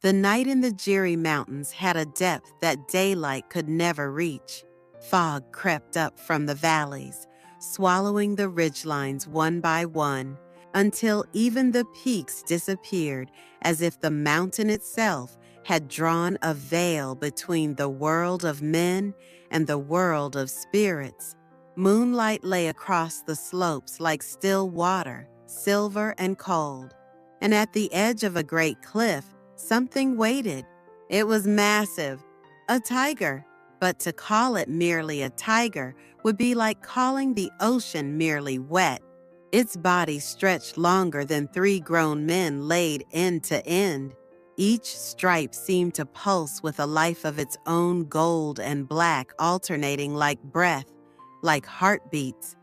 The night in the Jiri Mountains had a depth that daylight could never reach. Fog crept up from the valleys, swallowing the ridgelines one by one, until even the peaks disappeared, as if the mountain itself had drawn a veil between the world of men and the world of spirits. Moonlight lay across the slopes like still water, silver and cold. And at the edge of a great cliff, something waited. It was massive, a tiger. But to call it merely a tiger would be like calling the ocean merely wet. Its body stretched longer than 3 grown men laid end to end. Each stripe seemed to pulse with a life of its own, gold and black alternating like breath, like heartbeats.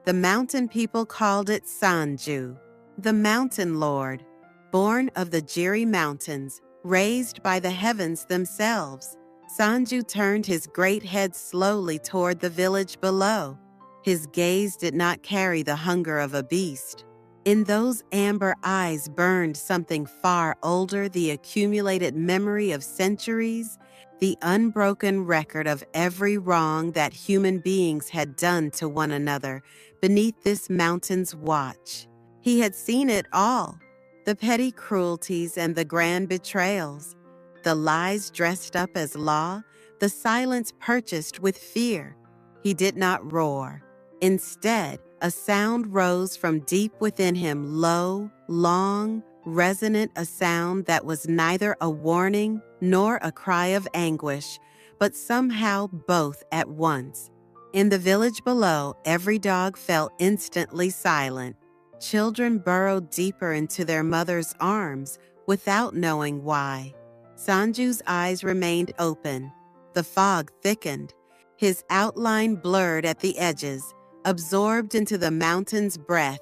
The mountain people called it Sanju, the mountain lord, born of the Jiri Mountains, raised by the heavens themselves. Sanju turned his great head slowly toward the village below. His gaze did not carry the hunger of a beast. In those amber eyes burned something far older, the accumulated memory of centuries, the unbroken record of every wrong that human beings had done to one another beneath this mountain's watch. He had seen it all, the petty cruelties and the grand betrayals, the lies dressed up as law, the silence purchased with fear. He did not roar. Instead, a sound rose from deep within him, low, long, resonant, a sound that was neither a warning nor a cry of anguish, but somehow both at once. In the village below, every dog fell instantly silent. Children burrowed deeper into their mother's arms without knowing why. Sanju's eyes remained open. The fog thickened. His outline blurred at the edges, absorbed into the mountain's breath.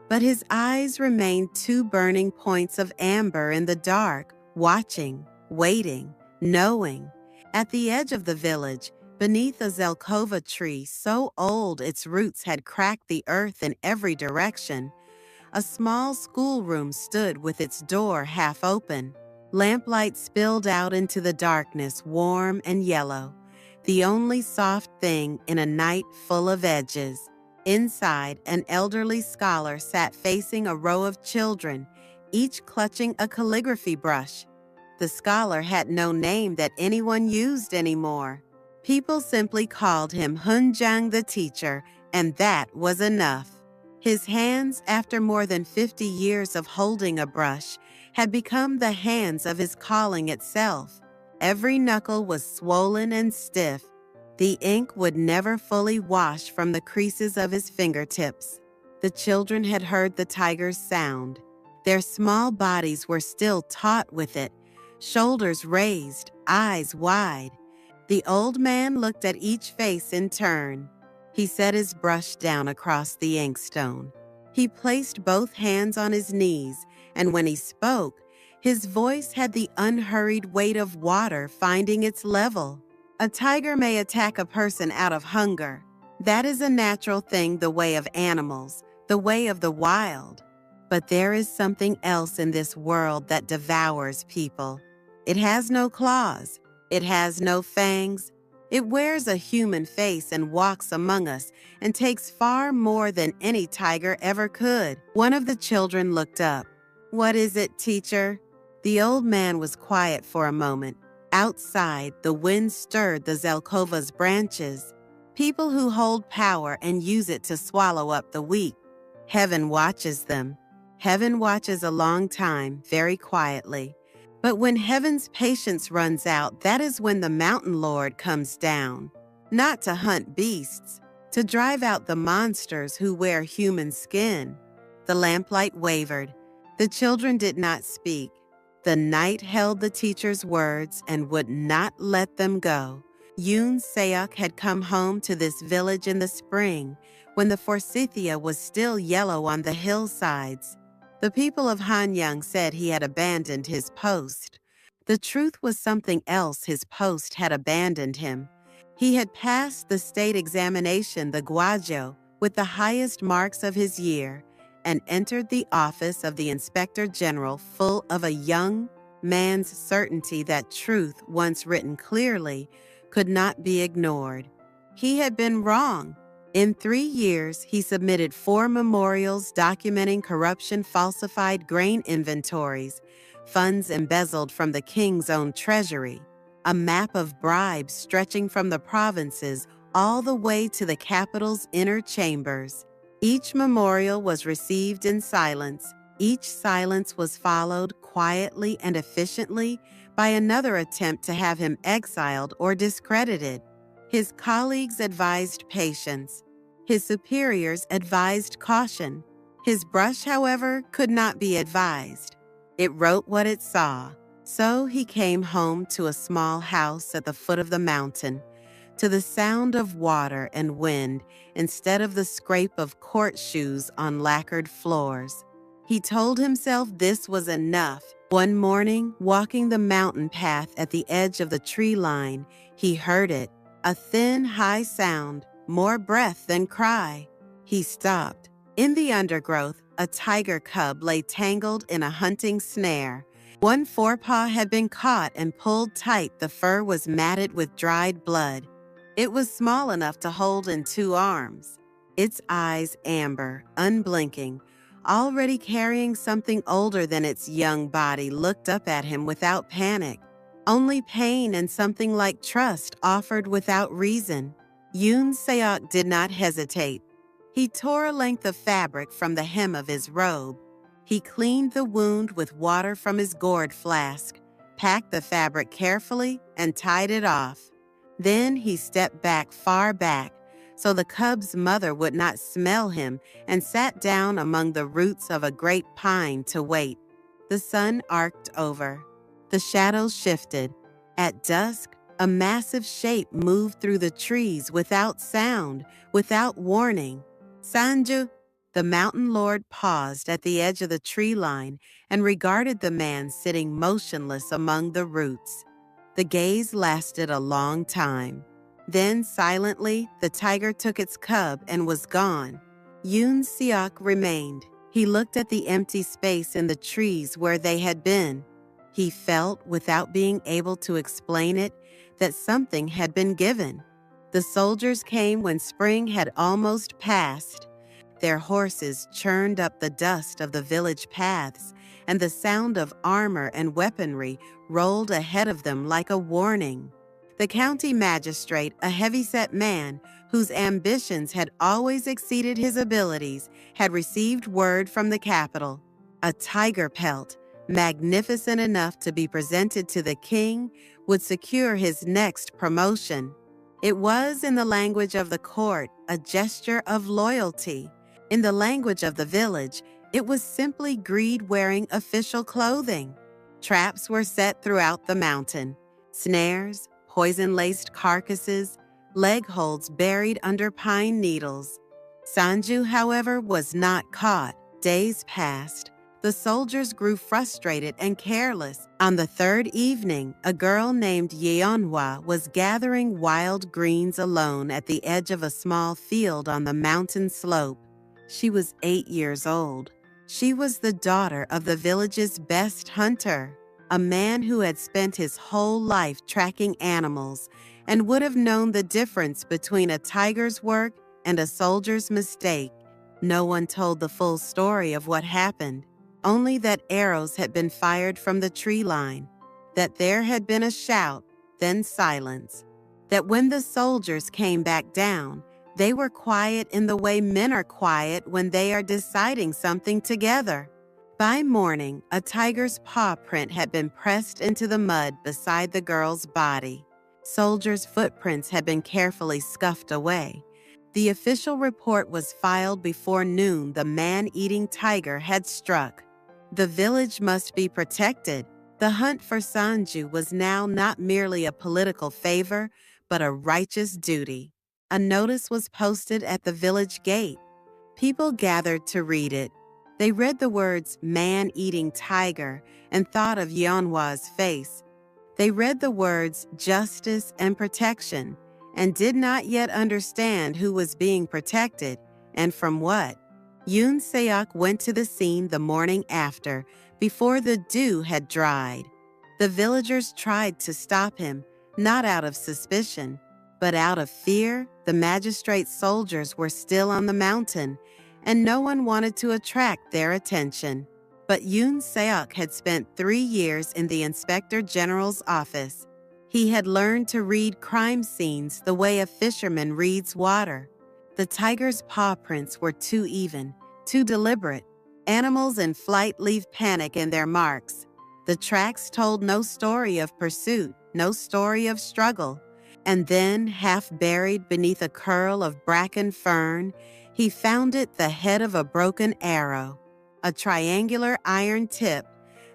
But his eyes remained 2 burning points of amber in the dark, watching, waiting, knowing. At the edge of the village, beneath a zelkova tree so old its roots had cracked the earth in every direction, a small schoolroom stood with its door half open. Lamplight spilled out into the darkness, warm and yellow, the only soft thing in a night full of edges. Inside, an elderly scholar sat facing a row of children, each clutching a calligraphy brush. The scholar had no name that anyone used anymore. People simply called him Hunjang the teacher, and that was enough. His hands, after more than 50 years of holding a brush, had become the hands of his calling itself. Every knuckle was swollen and stiff. The ink would never fully wash from the creases of his fingertips. The children had heard the tiger's sound. Their small bodies were still taut with it, shoulders raised, eyes wide. The old man looked at each face in turn. He set his brush down across the inkstone. He placed both hands on his knees, and when he spoke, his voice had the unhurried weight of water finding its level. A tiger may attack a person out of hunger. That is a natural thing, the way of animals, the way of the wild. But there is something else in this world that devours people. It has no claws. It has no fangs. It wears a human face and walks among us and takes far more than any tiger ever could. One of the children looked up. "What is it, teacher?" The old man was quiet for a moment. Outside, the wind stirred the zelkova's branches. People who hold power and use it to swallow up the weak. Heaven watches them. Heaven watches a long time, very quietly. But when heaven's patience runs out, that is when the mountain lord comes down. Not to hunt beasts, to drive out the monsters who wear human skin. The lamplight wavered. The children did not speak. The night held the teacher's words and would not let them go. Yoon Seok had come home to this village in the spring, when the forsythia was still yellow on the hillsides. The people of Hanyang said he had abandoned his post. The truth was something else. His post had abandoned him. He had passed the state examination, the Gwajo, with the highest marks of his year, and entered the office of the Inspector General full of a young, man's certainty that truth, once written clearly, could not be ignored. He had been wrong. In 3 years, he submitted 4 memorials documenting corruption, falsified grain inventories, funds embezzled from the king's own treasury, a map of bribes stretching from the provinces all the way to the capital's inner chambers. Each memorial was received in silence. Each silence was followed quietly and efficiently by another attempt to have him exiled or discredited. His colleagues advised patience. His superiors advised caution. His brush, however, could not be advised. It wrote what it saw. So he came home to a small house at the foot of the mountain, to the sound of water and wind instead of the scrape of court shoes on lacquered floors. He told himself this was enough. One morning, walking the mountain path at the edge of the tree line, he heard it, a thin, high sound, more breath than cry. He stopped. In the undergrowth, a tiger cub lay tangled in a hunting snare. One forepaw had been caught and pulled tight. The fur was matted with dried blood. It was small enough to hold in 2 arms. Its eyes amber, unblinking, already carrying something older than its young body, looked up at him without panic. Only pain and something like trust offered without reason. Yoon Seok did not hesitate. He tore a length of fabric from the hem of his robe. He cleaned the wound with water from his gourd flask, packed the fabric carefully, and tied it off. Then he stepped back, far back, so the cub's mother would not smell him, and sat down among the roots of a great pine to wait. The sun arced over. The shadows shifted. At dusk, a massive shape moved through the trees without sound, without warning. Sanju, the mountain lord, paused at the edge of the tree line and regarded the man sitting motionless among the roots. The gaze lasted a long time. Then, silently, the tiger took its cub and was gone. Yoon Seok remained. He looked at the empty space in the trees where they had been. He felt, without being able to explain it, that something had been given. The soldiers came when spring had almost passed. Their horses churned up the dust of the village paths, and the sound of armor and weaponry rolled ahead of them like a warning. The county magistrate, a heavy-set man whose ambitions had always exceeded his abilities, had received word from the capital. A tiger pelt, magnificent enough to be presented to the king, would secure his next promotion. It was, in the language of the court, a gesture of loyalty. In the language of the village, it was simply greed wearing official clothing. Traps were set throughout the mountain. Snares, poison-laced carcasses, leg holds buried under pine needles. Sanju, however, was not caught. Days passed. The soldiers grew frustrated and careless. On the 3rd evening, a girl named Yeonhwa was gathering wild greens alone at the edge of a small field on the mountain slope. She was 8 years old. She was the daughter of the village's best hunter, a man who had spent his whole life tracking animals and would have known the difference between a tiger's work and a soldier's mistake. No one told the full story of what happened, only that arrows had been fired from the tree line, that there had been a shout, then silence, that when the soldiers came back down, they were quiet in the way men are quiet when they are deciding something together. By morning, a tiger's paw print had been pressed into the mud beside the girl's body. Soldiers' footprints had been carefully scuffed away. The official report was filed before noon. The man-eating tiger had struck. The village must be protected. The hunt for Sanju was now not merely a political favor, but a righteous duty. A notice was posted at the village gate. People gathered to read it. They read the words "man-eating tiger" and thought of Yeonhwa's face. They read the words "justice and protection" and did not yet understand who was being protected and from what. Yoon Seok went to the scene the morning after, before the dew had dried. The villagers tried to stop him, not out of suspicion, but out of fear. The magistrate's soldiers were still on the mountain, and no one wanted to attract their attention. But Yoon Seok had spent 3 years in the inspector general's office. He had learned to read crime scenes the way a fisherman reads water. The tiger's paw prints were too even, too deliberate. Animals in flight leave panic in their marks. The tracks told no story of pursuit, no story of struggle. And then, half buried beneath a curl of bracken fern, he found it the head of a broken arrow, a triangular iron tip,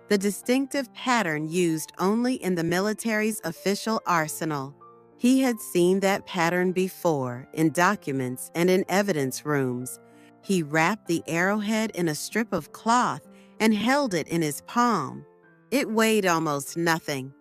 the distinctive pattern used only in the military's official arsenal. He had seen that pattern before, in documents and in evidence rooms. He wrapped the arrowhead in a strip of cloth and held it in his palm. It weighed almost nothing,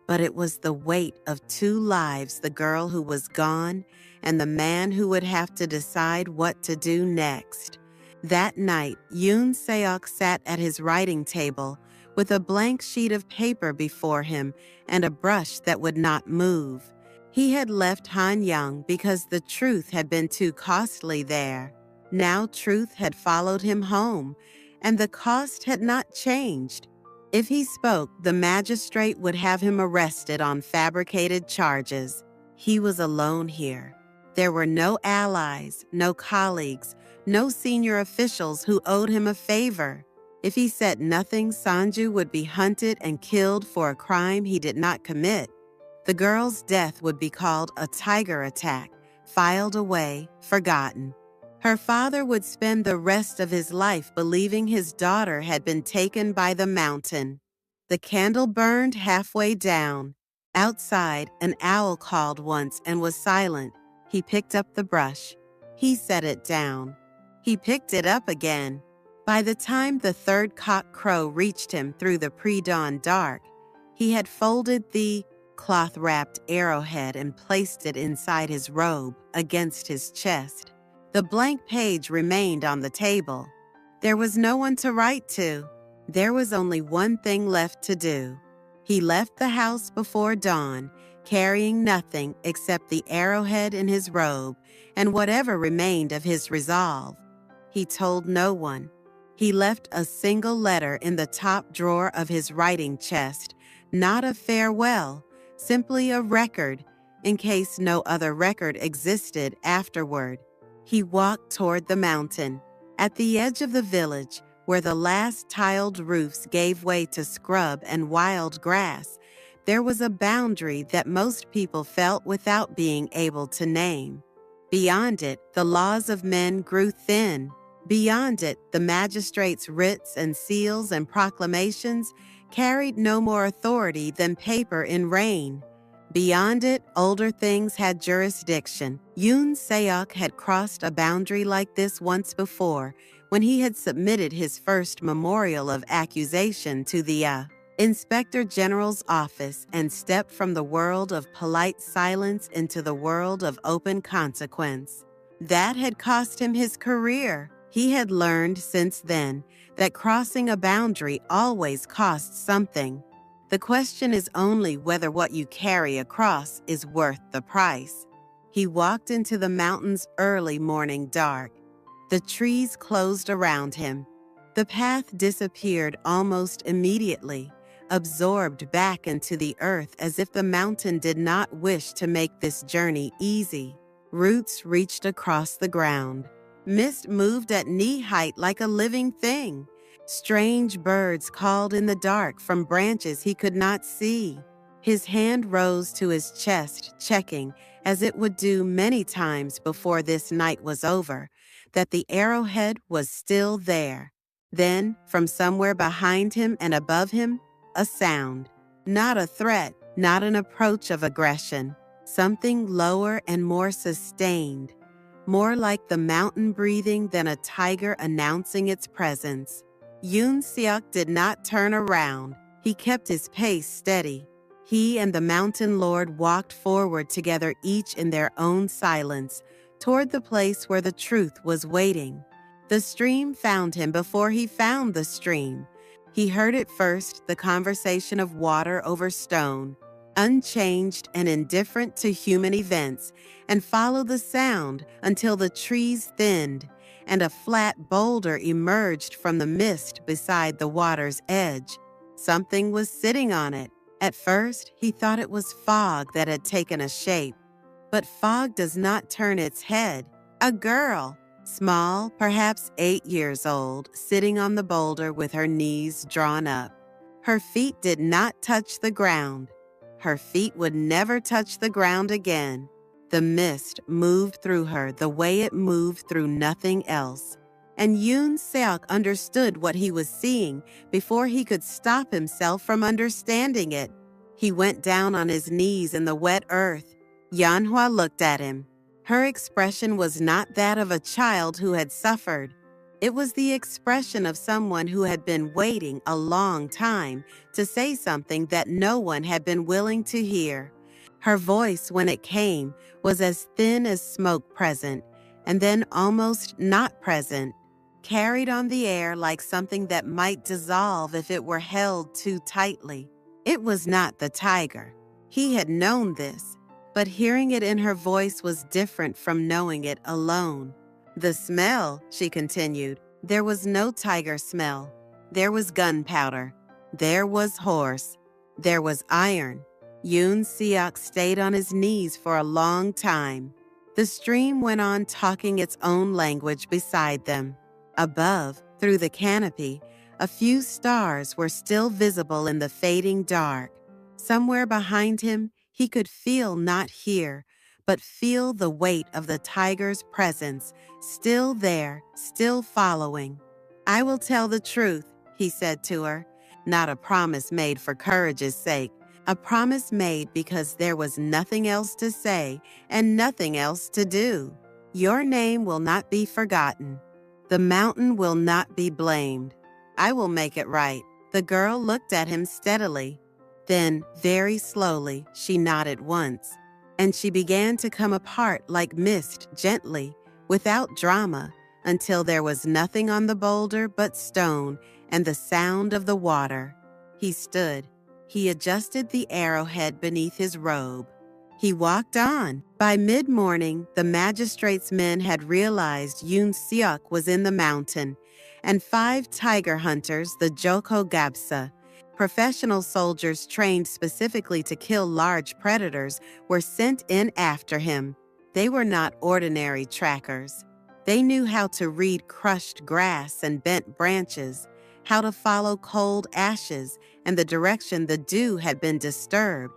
but it was the weight of 2 lives, the girl who was gone and the man who would have to decide what to do next. That night, Yoon Seok sat at his writing table with a blank sheet of paper before him and a brush that would not move. He had left Hanyang because the truth had been too costly there. Now truth had followed him home, and the cost had not changed. If he spoke, the magistrate would have him arrested on fabricated charges. He was alone here. There were no allies, no colleagues, no senior officials who owed him a favor. If he said nothing, Sanju would be hunted and killed for a crime he did not commit. The girl's death would be called a tiger attack, filed away, forgotten. Her father would spend the rest of his life believing his daughter had been taken by the mountain. The candle burned halfway down. Outside, an owl called once and was silent. He picked up the brush. He set it down. He picked it up again. By the time the 3rd cock crow reached him through the pre-dawn dark, he had folded the cloth-wrapped arrowhead and placed it inside his robe, against his chest. The blank page remained on the table. There was no one to write to. There was only one thing left to do. He left the house before dawn, carrying nothing except the arrowhead in his robe and whatever remained of his resolve. He told no one. He left a single letter in the top drawer of his writing chest, not a farewell, simply a record, in case no other record existed afterward. He walked toward the mountain. At the edge of the village, where the last tiled roofs gave way to scrub and wild grass, there was a boundary that most people felt without being able to name. Beyond it, the laws of men grew thin. Beyond it, the magistrates' writs and seals and proclamations carried no more authority than paper in rain. Beyond it, older things had jurisdiction. Yoon Seok had crossed a boundary like this once before when he had submitted his first memorial of accusation to the Inspector General's office and stepped from the world of polite silence into the world of open consequence. That had cost him his career. He had learned since then that crossing a boundary always costs something. The question is only whether what you carry across is worth the price. He walked into the mountain's early morning dark. The trees closed around him. The path disappeared almost immediately, absorbed back into the earth as if the mountain did not wish to make this journey easy. Roots reached across the ground. Mist moved at knee height like a living thing. Strange birds called in the dark from branches he could not see. His hand rose to his chest, checking, as it would do many times before this night was over, that the arrowhead was still there. Then, from somewhere behind him and above him, a sound. Not a threat, not an approach of aggression. Something lower and more sustained. More like the mountain breathing than a tiger announcing its presence. Yoon Seok did not turn around. He kept his pace steady. He and the mountain lord walked forward together, each in their own silence, toward the place where the truth was waiting. The stream found him before he found the stream. He heard at first the conversation of water over stone, unchanged and indifferent to human events, and followed the sound until the trees thinned and a flat boulder emerged from the mist beside the water's edge. Something was sitting on it. At first, he thought it was fog that had taken a shape. But fog does not turn its head. A girl, small, perhaps 8 years old, sitting on the boulder with her knees drawn up. Her feet did not touch the ground. Her feet would never touch the ground again. The mist moved through her the way it moved through nothing else. And Yoon Seok understood what he was seeing before he could stop himself from understanding it. He went down on his knees in the wet earth. Yeonhwa looked at him. Her expression was not that of a child who had suffered. It was the expression of someone who had been waiting a long time to say something that no one had been willing to hear. Her voice, when it came, was as thin as smoke present, and then almost not present, carried on the air like something that might dissolve if it were held too tightly. It was not the tiger. He had known this, but hearing it in her voice was different from knowing it alone. The smell, she continued, there was no tiger smell. There was gunpowder. There was horse. There was iron. Yoon Seok stayed on his knees for a long time. The stream went on talking its own language beside them. Above, through the canopy, a few stars were still visible in the fading dark. Somewhere behind him, he could feel, not hear, but feel the weight of the tiger's presence, still there, still following. "I will tell the truth," he said to her, not a promise made for courage's sake, a promise made because there was nothing else to say and nothing else to do. "Your name will not be forgotten. The mountain will not be blamed. I will make it right." The girl looked at him steadily. Then, very slowly, she nodded once, and she began to come apart like mist gently, without drama, until there was nothing on the boulder but stone and the sound of the water. He stood. He adjusted the arrowhead beneath his robe. He walked on. By mid-morning, the magistrate's men had realized Yoon Seok was in the mountain, and 5 tiger hunters, the Joko Gabsa, professional soldiers trained specifically to kill large predators, were sent in after him. They were not ordinary trackers. They knew how to read crushed grass and bent branches, how to follow cold ashes and the direction the dew had been disturbed.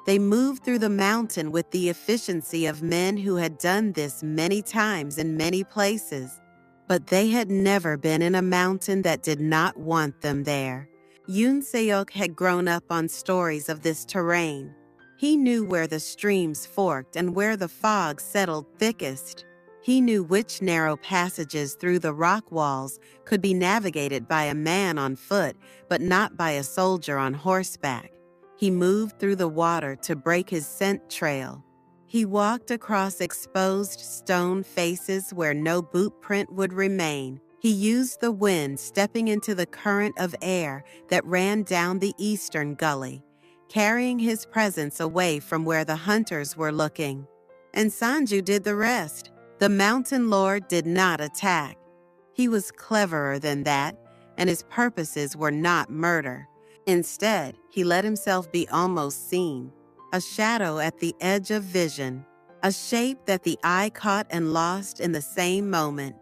They moved through the mountain with the efficiency of men who had done this many times in many places. But they had never been in a mountain that did not want them there. Yoon Seok had grown up on stories of this terrain. He knew where the streams forked and where the fog settled thickest. He knew which narrow passages through the rock walls could be navigated by a man on foot, but not by a soldier on horseback. He moved through the water to break his scent trail. He walked across exposed stone faces where no boot print would remain. He used the wind, stepping into the current of air that ran down the eastern gully, carrying his presence away from where the hunters were looking. And Sanju did the rest. The mountain lord did not attack. He was cleverer than that, and his purposes were not murder. Instead, he let himself be almost seen, a shadow at the edge of vision, a shape that the eye caught and lost in the same moment,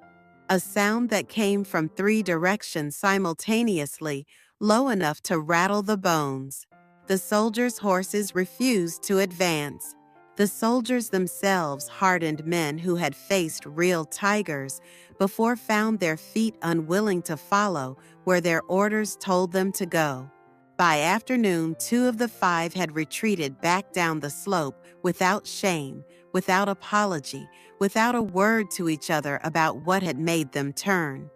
a sound that came from 3 directions simultaneously, low enough to rattle the bones. The soldiers' horses refused to advance. The soldiers themselves, hardened men who had faced real tigers, before found their feet unwilling to follow where their orders told them to go. By afternoon, 2 of the 5 had retreated back down the slope without shame, without apology, without a word to each other about what had made them turn.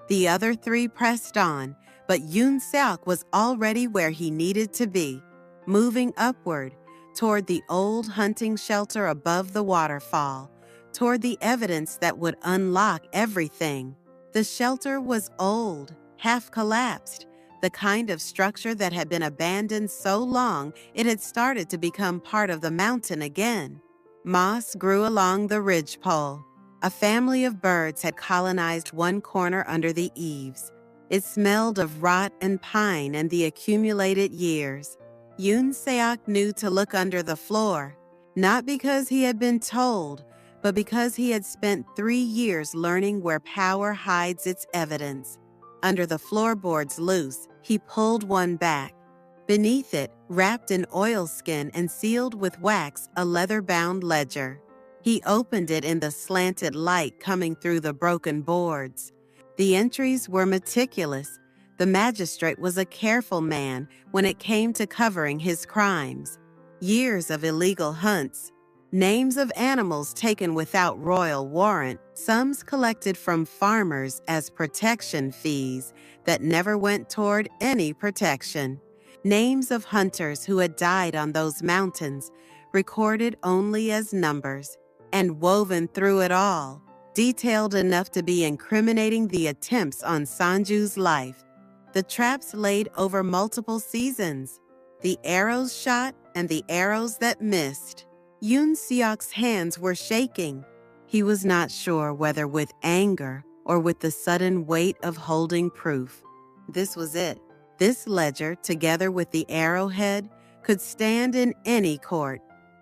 The other 3 pressed on, but Yoon Seok was already where he needed to be, moving upward, toward the old hunting shelter above the waterfall, toward the evidence that would unlock everything. The shelter was old, half collapsed, the kind of structure that had been abandoned so long it had started to become part of the mountain again. Moss grew along the ridgepole. A family of birds had colonized one corner under the eaves. It smelled of rot and pine and the accumulated years. Yoon Seok knew to look under the floor, not because he had been told, but because he had spent 3 years learning where power hides its evidence. Under the floorboards loose, he pulled one back. Beneath it, wrapped in oilskin and sealed with wax, a leather-bound ledger. He opened it in the slanted light coming through the broken boards. The entries were meticulous. The magistrate was a careful man when it came to covering his crimes. Years of illegal hunts, names of animals taken without royal warrant, sums collected from farmers as protection fees that never went toward any protection. Names of hunters who had died on those mountains, recorded only as numbers, and woven through it all, detailed enough to be incriminating the attempts on Sanju's life. The traps laid over multiple seasons, the arrows shot and the arrows that missed. Yoon Seok's hands were shaking. He was not sure whether with anger or with the sudden weight of holding proof. This was it. This ledger, together with the arrowhead, could stand in any court,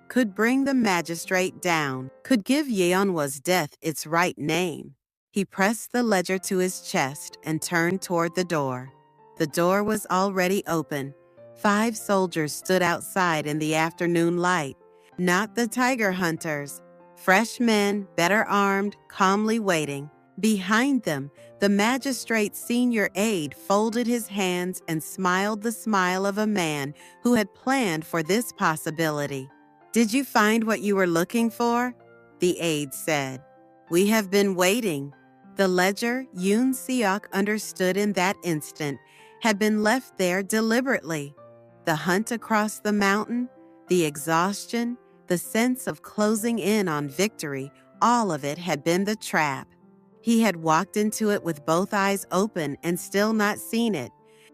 could bring the magistrate down, could give Yeonhwa's death its right name. He pressed the ledger to his chest and turned toward the door. The door was already open. 5 soldiers stood outside in the afternoon light. Not the tiger hunters. Fresh men, better armed, calmly waiting. Behind them, the magistrate's senior aide folded his hands and smiled the smile of a man who had planned for this possibility. "Did you find what you were looking for?" the aide said. "We have been waiting." The ledger, Yoon Seok understood in that instant, had been left there deliberately. The hunt across the mountain, the exhaustion, the sense of closing in on victory, all of it had been the trap. He had walked into it with both eyes open and still not seen it.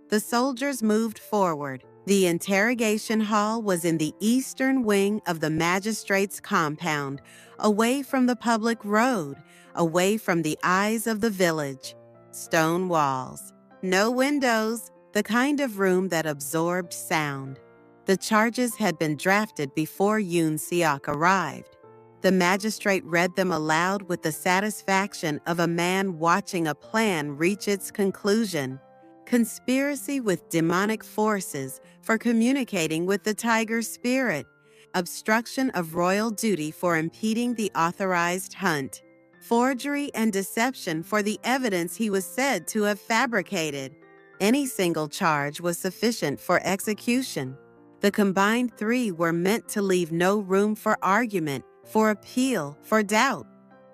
The soldiers moved forward. The interrogation hall was in the eastern wing of the magistrate's compound, away from the public road, away from the eyes of the village. Stone walls, no windows, the kind of room that absorbed sound. The charges had been drafted before Yoon Seok arrived. The magistrate read them aloud with the satisfaction of a man watching a plan reach its conclusion. Conspiracy with demonic forces for communicating with the tiger spirit. Obstruction of royal duty for impeding the authorized hunt. Forgery and deception for the evidence he was said to have fabricated. Any single charge was sufficient for execution. The combined 3 were meant to leave no room for argument, for appeal, for doubt.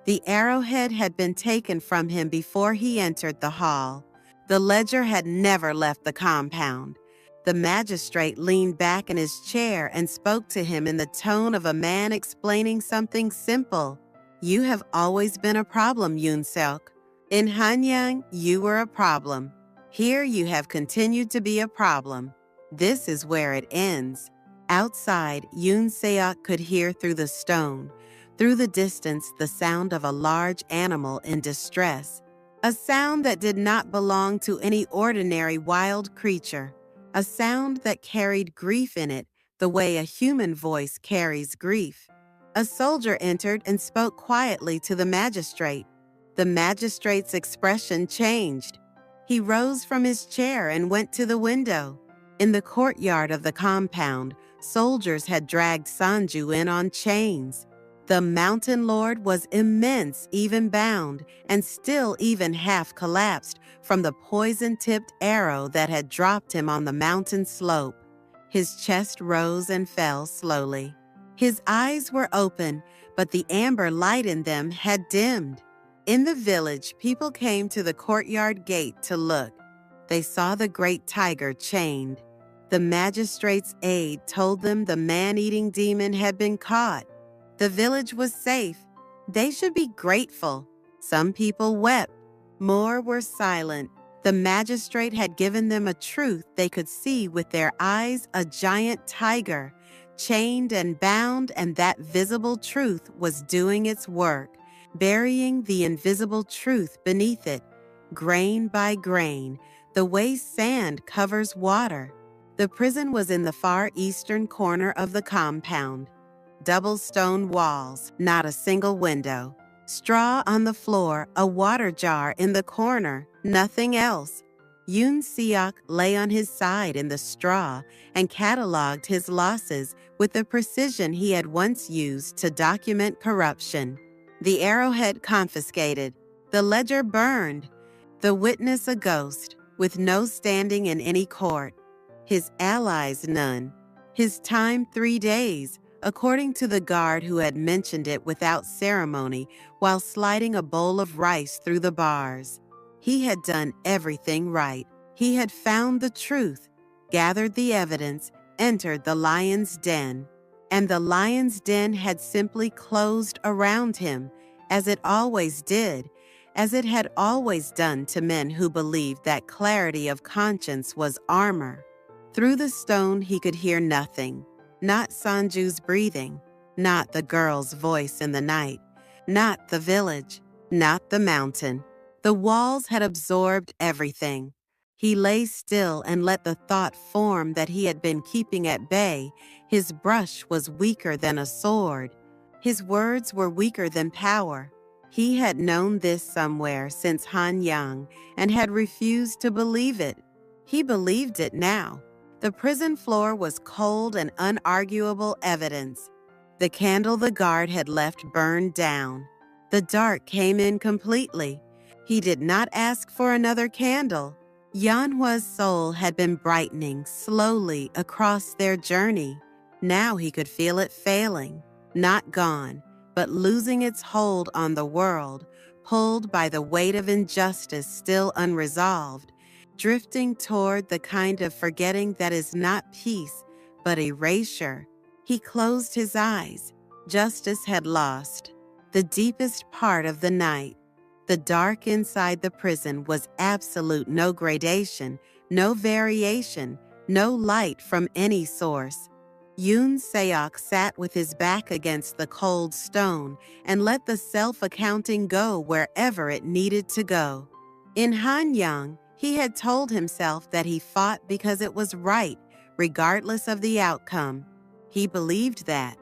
The arrowhead had been taken from him before he entered the hall. The ledger had never left the compound. The magistrate leaned back in his chair and spoke to him in the tone of a man explaining something simple. "You have always been a problem, Yoon Seok. In Hanyang, you were a problem. Here you have continued to be a problem. This is where it ends." Outside, Yoon Seok could hear through the stone, through the distance, the sound of a large animal in distress. A sound that did not belong to any ordinary wild creature. A sound that carried grief in it, the way a human voice carries grief. A soldier entered and spoke quietly to the magistrate. The magistrate's expression changed. He rose from his chair and went to the window. In the courtyard of the compound, soldiers had dragged Sanju in on chains. The mountain lord was immense, even bound, and still even half collapsed from the poison-tipped arrow that had dropped him on the mountain slope. His chest rose and fell slowly. His eyes were open, but the amber light in them had dimmed. In the village, people came to the courtyard gate to look. They saw the great tiger chained. The magistrate's aide told them the man-eating demon had been caught. The village was safe. They should be grateful. Some people wept. More were silent. The magistrate had given them a truth they could see with their eyes, a giant tiger, chained and bound, and that visible truth was doing its work, burying the invisible truth beneath it, grain by grain, the way sand covers water. The prison was in the far eastern corner of the compound. Double stone walls, not a single window. Straw on the floor, a water jar in the corner, nothing else. Yoon Seok lay on his side in the straw and cataloged his losses with the precision he had once used to document corruption. The arrowhead confiscated, the ledger burned, the witness a ghost, with no standing in any court. His allies none. His time 3 days, according to the guard who had mentioned it without ceremony while sliding a bowl of rice through the bars. He had done everything right. He had found the truth, gathered the evidence, entered the lion's den. And the lion's den had simply closed around him, as it always did, as it had always done to men who believed that clarity of conscience was armor. Through the stone he could hear nothing, not Sanju's breathing, not the girl's voice in the night, not the village, not the mountain. The walls had absorbed everything. He lay still and let the thought form that he had been keeping at bay. His brush was weaker than a sword. His words were weaker than power. He had known this somewhere since Hanyang and had refused to believe it. He believed it now. The prison floor was cold and unarguable evidence. The candle the guard had left burned down. The dark came in completely. He did not ask for another candle. Yanhua's soul had been brightening slowly across their journey. Now he could feel it failing, not gone, but losing its hold on the world, pulled by the weight of injustice still unresolved, drifting toward the kind of forgetting that is not peace, but erasure. He closed his eyes. Justice had lost. The deepest part of the night. The dark inside the prison was absolute, no gradation, no variation, no light from any source. Yoon Seok sat with his back against the cold stone and let the self-accounting go wherever it needed to go. In Hanyang, he had told himself that he fought because it was right, regardless of the outcome. He believed that.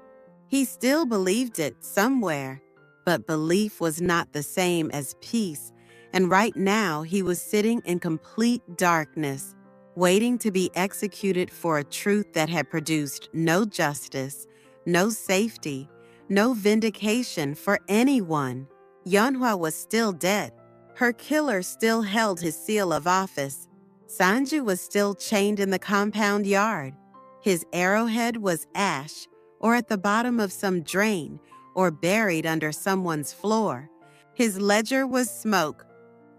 He still believed it somewhere. But belief was not the same as peace, and right now he was sitting in complete darkness, waiting to be executed for a truth that had produced no justice, no safety, no vindication for anyone. Yanhua was still dead. Her killer still held his seal of office. Sanju was still chained in the compound yard. His arrowhead was ash, or at the bottom of some drain, or buried under someone's floor. His ledger was smoke.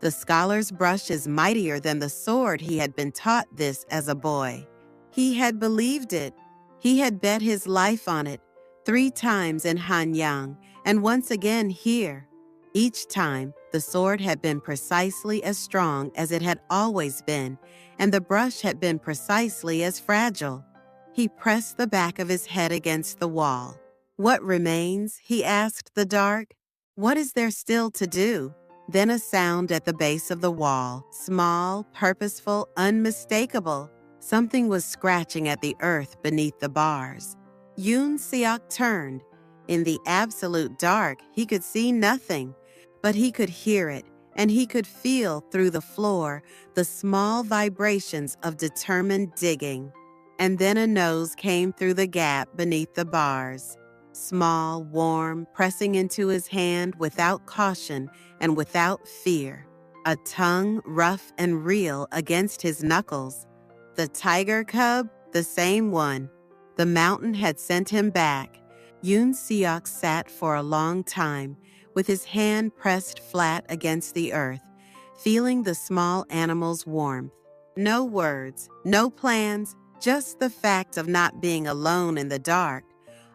The scholar's brush is mightier than the sword. He had been taught this as a boy. He had believed it. He had bet his life on it 3 times in Hanyang and once again here. Each time, the sword had been precisely as strong as it had always been, and the brush had been precisely as fragile. He pressed the back of his head against the wall. "What remains?" he asked the dark. "What is there still to do?" Then a sound at the base of the wall, small, purposeful, unmistakable. Something was scratching at the earth beneath the bars. Yoon Seok turned. In the absolute dark, he could see nothing, but he could hear it, and he could feel through the floor the small vibrations of determined digging. And then a nose came through the gap beneath the bars. Small, warm, pressing into his hand without caution and without fear. A tongue rough and real against his knuckles. The tiger cub, the same one. The mountain had sent him back. Yoon Seok sat for a long time, with his hand pressed flat against the earth, feeling the small animal's warmth. No words, no plans, just the fact of not being alone in the dark,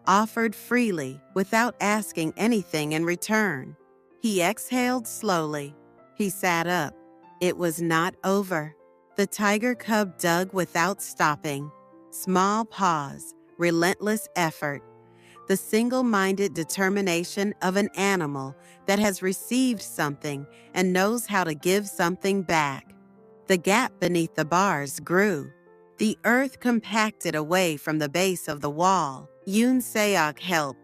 offered freely without asking anything in return. He exhaled slowly. He sat up. It was not over. The tiger cub dug without stopping. Small pause, relentless effort, the single-minded determination of an animal that has received something and knows how to give something back. The gap beneath the bars grew. The earth compacted away from the base of the wall. Yoon Seok helped.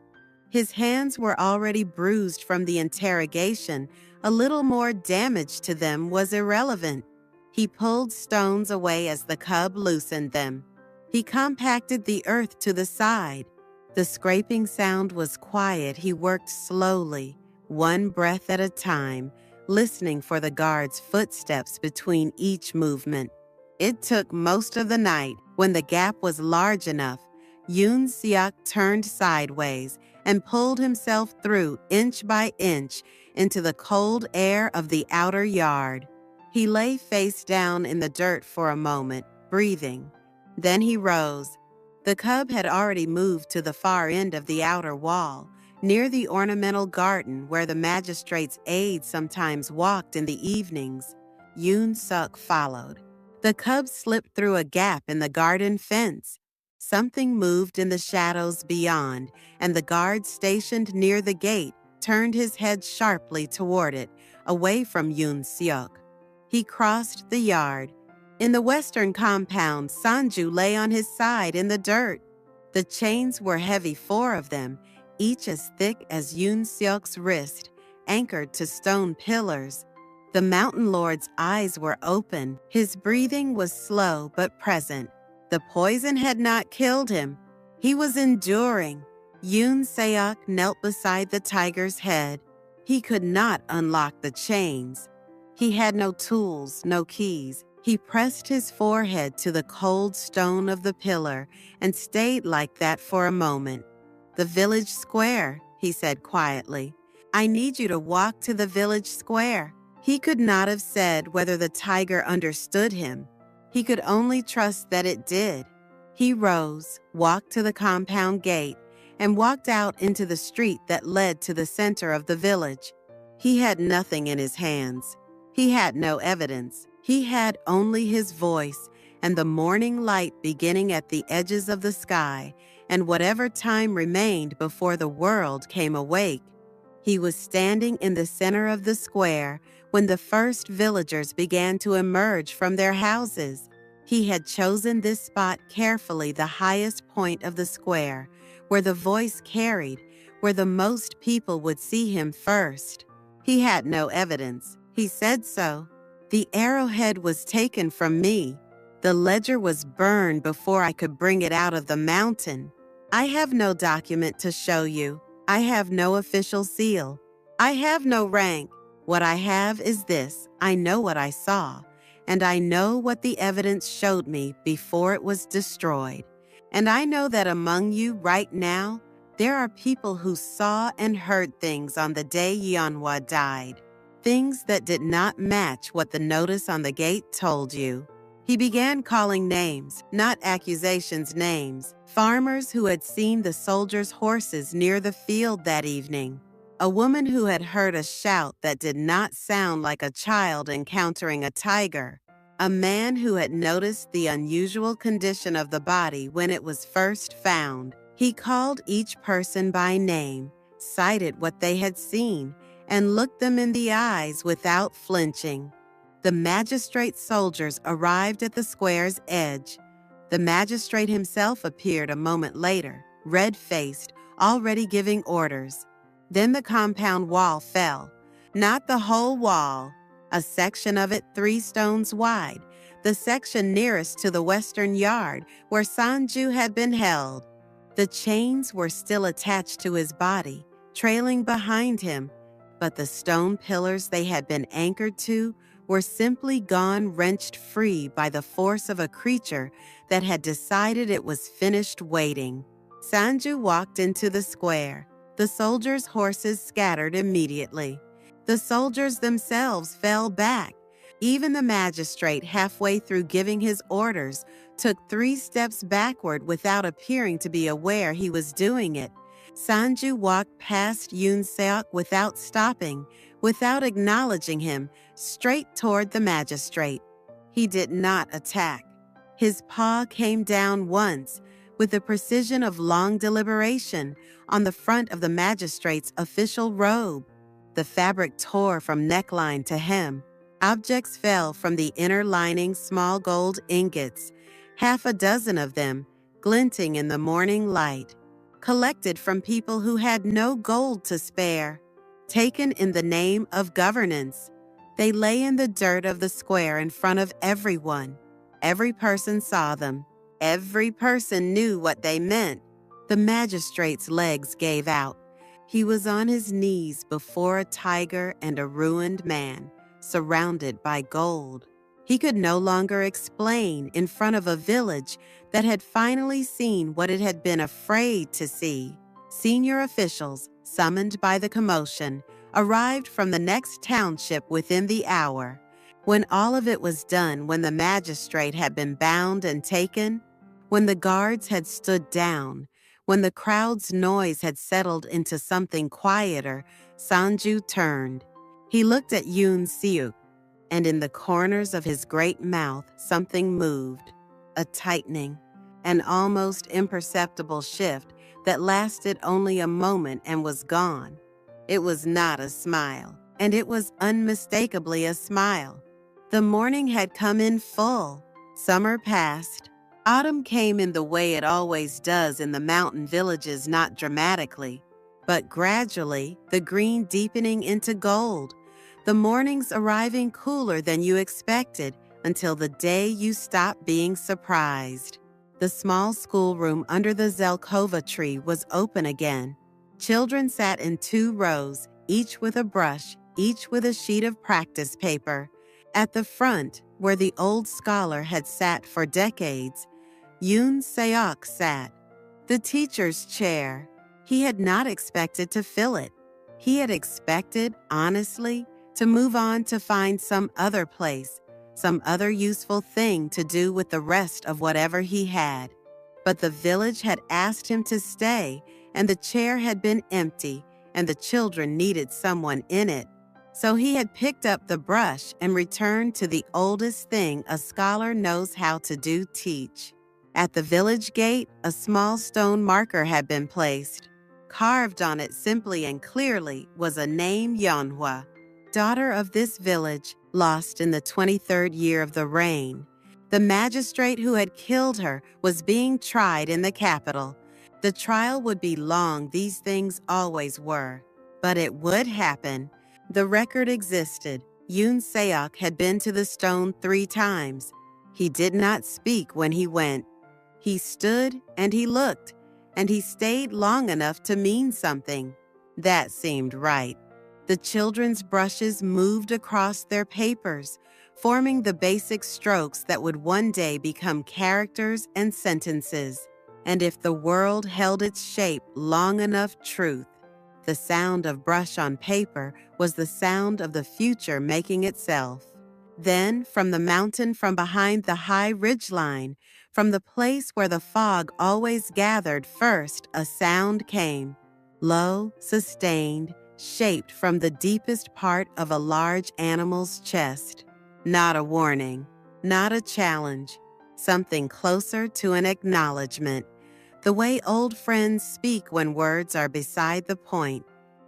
His hands were already bruised from the interrogation. A little more damage to them was irrelevant. He pulled stones away as the cub loosened them. He compacted the earth to the side. The scraping sound was quiet. He worked slowly, one breath at a time, listening for the guard's footsteps between each movement. It took most of the night. When the gap was large enough, Yoon Seok turned sideways and pulled himself through inch by inch into the cold air of the outer yard. He lay face down in the dirt for a moment, breathing. Then he rose. The cub had already moved to the far end of the outer wall, near the ornamental garden where the magistrate's aide sometimes walked in the evenings. Yoon Seok followed. The cub slipped through a gap in the garden fence. Something moved in the shadows beyond, and the guard stationed near the gate turned his head sharply toward it, away from Yoon Seok. He crossed the yard. In the western compound, Sanju lay on his side in the dirt. The chains were heavy, 4 of them, each as thick as Yoon Seok's wrist, anchored to stone pillars. The mountain lord's eyes were open. His breathing was slow but present. The poison had not killed him. He was enduring. Yoon Seok knelt beside the tiger's head. He could not unlock the chains. He had no tools, no keys. He pressed his forehead to the cold stone of the pillar and stayed like that for a moment. "The village square," he said quietly. "I need you to walk to the village square." He could not have said whether the tiger understood him. He could only trust that it did. He rose, walked to the compound gate, and walked out into the street that led to the center of the village. He had nothing in his hands. He had no evidence. He had only his voice and the morning light beginning at the edges of the sky and whatever time remained before the world came awake. He was standing in the center of the square when the first villagers began to emerge from their houses. He had chosen this spot carefully, the highest point of the square, where the voice carried, where the most people would see him first. He had no evidence. He said so. "The arrowhead was taken from me. The ledger was burned before I could bring it out of the mountain. I have no document to show you. I have no official seal. I have no rank. What I have is this: I know what I saw, and I know what the evidence showed me before it was destroyed. And I know that among you right now, there are people who saw and heard things on the day Yeonhwa died. Things that did not match what the notice on the gate told you." He began calling names, not accusations, names. Farmers who had seen the soldiers' horses near the field that evening. A woman who had heard a shout that did not sound like a child encountering a tiger. A man who had noticed the unusual condition of the body when it was first found. He called each person by name, cited what they had seen, and looked them in the eyes without flinching. The magistrate soldiers arrived at the square's edge. The magistrate himself appeared a moment later, red-faced, already giving orders. Then the compound wall fell. Not the whole wall, a section of it 3 stones wide, the section nearest to the western yard where Sanju had been held. The chains were still attached to his body, trailing behind him, but the stone pillars they had been anchored to were simply gone, wrenched free by the force of a creature that had decided it was finished waiting. Sanju walked into the square. The soldiers' horses scattered immediately. The soldiers themselves fell back. Even the magistrate, halfway through giving his orders, took 3 steps backward without appearing to be aware he was doing it. Sanju walked past Yoon Seok without stopping, without acknowledging him, straight toward the magistrate. He did not attack. His paw came down once, with the precision of long deliberation, on the front of the magistrate's official robe. The fabric tore from neckline to hem. Objects fell from the inner lining, small gold ingots, half a dozen of them, glinting in the morning light, collected from people who had no gold to spare, taken in the name of governance. They lay in the dirt of the square in front of everyone. Every person saw them. Every person knew what they meant. The magistrate's legs gave out. He was on his knees before a tiger and a ruined man, surrounded by gold. He could no longer explain in front of a village that had finally seen what it had been afraid to see. Senior officials, summoned by the commotion, arrived from the next township within the hour. When all of it was done, when the magistrate had been bound and taken, when the guards had stood down, when the crowd's noise had settled into something quieter, Sanju turned. He looked at Yoon Seok, and in the corners of his great mouth something moved, a tightening, an almost imperceptible shift that lasted only a moment and was gone. It was not a smile, and it was unmistakably a smile. The morning had come in full. Summer passed. Autumn came in the way it always does in the mountain villages, not dramatically, but gradually, the green deepening into gold, the mornings arriving cooler than you expected until the day you stopped being surprised. The small schoolroom under the Zelkova tree was open again. Children sat in 2 rows, each with a brush, each with a sheet of practice paper. At the front, where the old scholar had sat for decades, Yoon Seok sat, the teacher's chair. He had not expected to fill it. He had expected, honestly, to move on to find some other place, some other useful thing to do with the rest of whatever he had. But the village had asked him to stay, and the chair had been empty, and the children needed someone in it. So he had picked up the brush and returned to the oldest thing a scholar knows how to do: teach. At the village gate, a small stone marker had been placed. Carved on it simply and clearly was a name: Yeonhwa, daughter of this village, lost in the 23rd year of the reign. The magistrate who had killed her was being tried in the capital. The trial would be long, these things always were. But it would happen. The record existed. Yoon Seok had been to the stone 3 times. He did not speak when he went. He stood and he looked, and he stayed long enough to mean something. That seemed right. The children's brushes moved across their papers, forming the basic strokes that would one day become characters and sentences. And if the world held its shape long enough, truth. The sound of brush on paper was the sound of the future making itself. Then, from the mountain, from behind the high ridgeline, from the place where the fog always gathered first, a sound came, low, sustained, shaped from the deepest part of a large animal's chest. Not a warning, not a challenge, something closer to an acknowledgement. The way old friends speak when words are beside the point.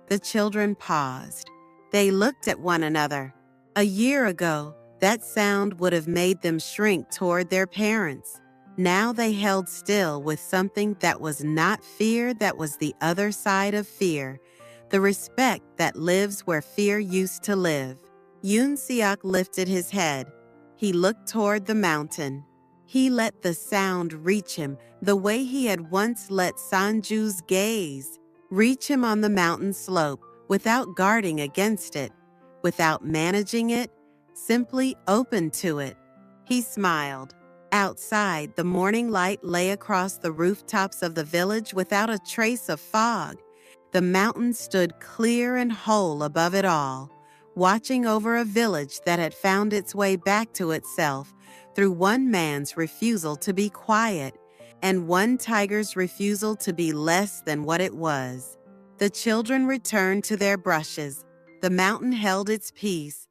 The children paused. They looked at one another. A year ago, that sound would have made them shrink toward their parents. Now they held still with something that was not fear, that was the other side of fear, the respect that lives where fear used to live. Yoon Seok lifted his head. He looked toward the mountain. He let the sound reach him the way he had once let Sanju's gaze reach him on the mountain slope, without guarding against it, without managing it, simply open to it. He smiled. Outside, the morning light lay across the rooftops of the village without a trace of fog. The mountain stood clear and whole above it all, watching over a village that had found its way back to itself through one man's refusal to be quiet, and one tiger's refusal to be less than what it was. The children returned to their brushes. The mountain held its peace,